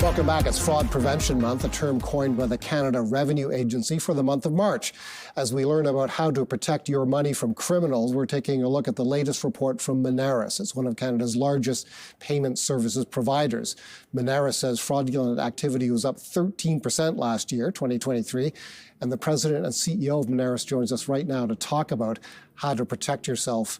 Welcome back. It's Fraud Prevention Month, a term coined by the Canada Revenue Agency for the month of March. As we learn about how to protect your money from criminals, we're taking a look at the latest report from Moneris. It's one of Canada's largest payment services providers. Moneris says fraudulent activity was up 13% last year, 2023. And the president and CEO of Moneris joins us right now to talk about how to protect yourself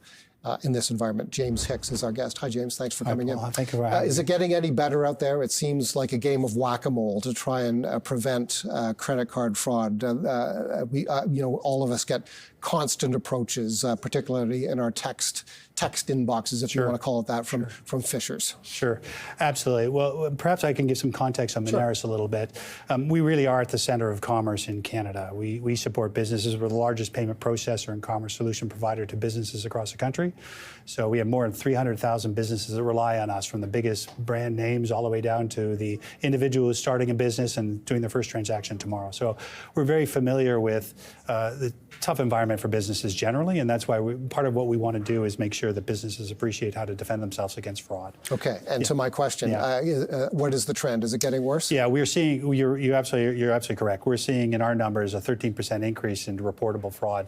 in this environment. James Hicks is our guest. Hi, James. Thanks for coming in. Thank you for having me. Is it getting any better out there? It seems like a game of whack-a-mole to try and prevent credit card fraud. All of us get constant approaches, particularly in our text inboxes, if you want to call it that, from phishers. Sure, absolutely. Well, perhaps I can give some context on Moneris a little bit. We really are at the center of commerce in Canada. We support businesses. We're the largest payment processor and commerce solution provider to businesses across the country. So we have more than 300,000 businesses that rely on us, from the biggest brand names all the way down to the individual who's starting a business and doing their first transaction tomorrow. So we're very familiar with the tough environment for businesses generally, and that's why part of what we want to do is make sure that businesses appreciate how to defend themselves against fraud. Okay, and to my question, what is the trend? Is it getting worse? Yeah, we're seeing, you're absolutely correct. We're seeing in our numbers a 13% increase in reportable fraud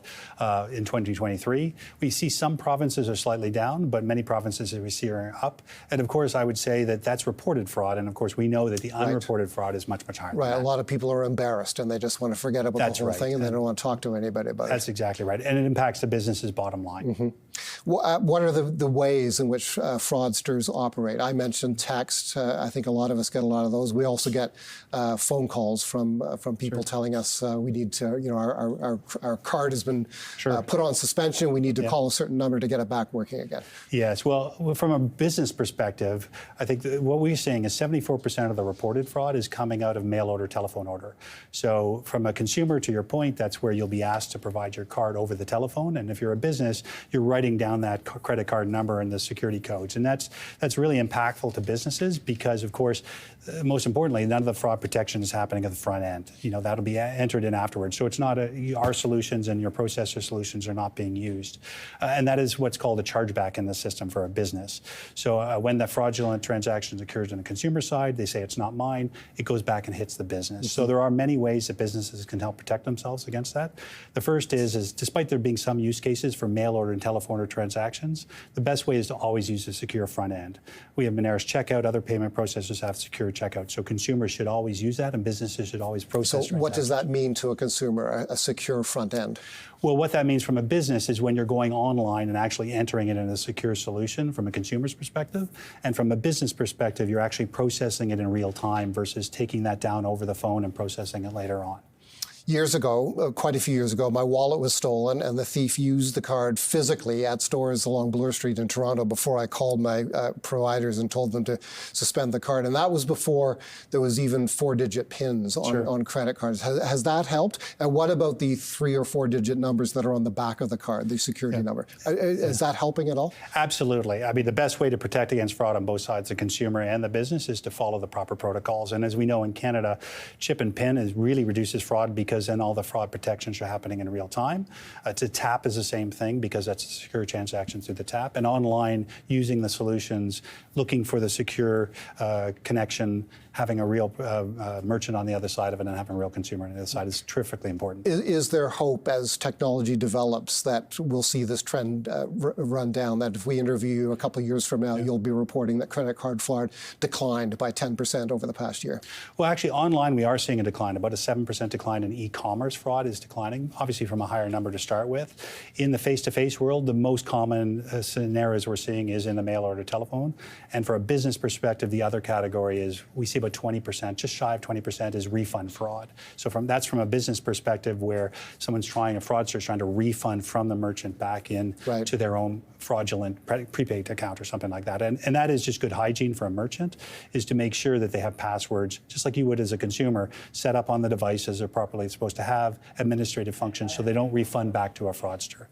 in 2023. We see some provinces are slightly down, but many provinces that we see are up. And of course, I would say that that's reported fraud, and of course we know that the unreported fraud is much, much higher. Right, a lot of people are embarrassed and they just want to forget about the whole thing, and they don't want to talk to anybody about it. That's exactly right, and it impacts the business's bottom line. Mm-hmm. What are the ways in which fraudsters operate? I mentioned text. I think a lot of us get a lot of those. We also get phone calls from people telling us we need to, our card has been put on suspension. We need to call a certain number to get it back working again. Yes. Well, from a business perspective, I think what we're seeing is 74% of the reported fraud is coming out of mail order, telephone order. So from a consumer, to your point, that's where you'll be asked to provide your card over the telephone. And if you're a business, you're writing down that credit card number and the security codes. And that's really impactful to businesses because, of course, most importantly, none of the fraud protection is happening at the front end. That'll be entered in afterwards. So it's not our solutions and your processor solutions are not being used. And that is what's called a chargeback in the system for a business. So when the fraudulent transaction occurs on the consumer side, they say it's not mine, it goes back and hits the business. So there are many ways that businesses can help protect themselves against that. The first is despite there being some use cases for mail order and telephone order transactions, the best way is to always use a secure front end. We have Moneris Checkout, other payment processors have secure checkout. So consumers should always use that and businesses should always process. So what does that mean to a consumer, a secure front end? Well, what that means from a business is when you're going online and actually entering it in a secure solution from a consumer's perspective, and from a business perspective, you're actually processing it in real time versus taking that down over the phone and processing it later on. Years ago, quite a few years ago, my wallet was stolen and the thief used the card physically at stores along Bloor Street in Toronto before I called my providers and told them to suspend the card. And that was before there was even 4-digit PINs on credit cards. Has that helped? And what about the 3 or 4-digit numbers that are on the back of the card, the security number? Is that helping at all? Absolutely. I mean, the best way to protect against fraud on both sides, the consumer and the business, is to follow the proper protocols. And as we know in Canada, chip and PIN really reduces fraud because then all the fraud protections are happening in real time. To tap is the same thing because that's a secure transaction through the tap. And online, using the solutions, looking for the secure connection, having a real merchant on the other side of it and having a real consumer on the other side is terrifically important. Is there hope as technology develops that we'll see this trend run down, that if we interview you a couple of years from now, you'll be reporting that credit card fraud declined by 10% over the past year? Well, actually, online, we are seeing a decline. About a 7% decline in e-commerce fraud is declining, obviously from a higher number to start with. In the face-to-face world, the most common scenarios we're seeing is in the mail order telephone. And for a business perspective, the other category is we see about 20%, just shy of 20% is refund fraud. So that's from a business perspective where a fraudster is trying to refund from the merchant back in to their own fraudulent prepaid account or something like that. And that is just good hygiene for a merchant, is to make sure that they have passwords, just like you would as a consumer, set up on the devices they're properly supposed to have, administrative functions, so they don't refund back to a fraudster.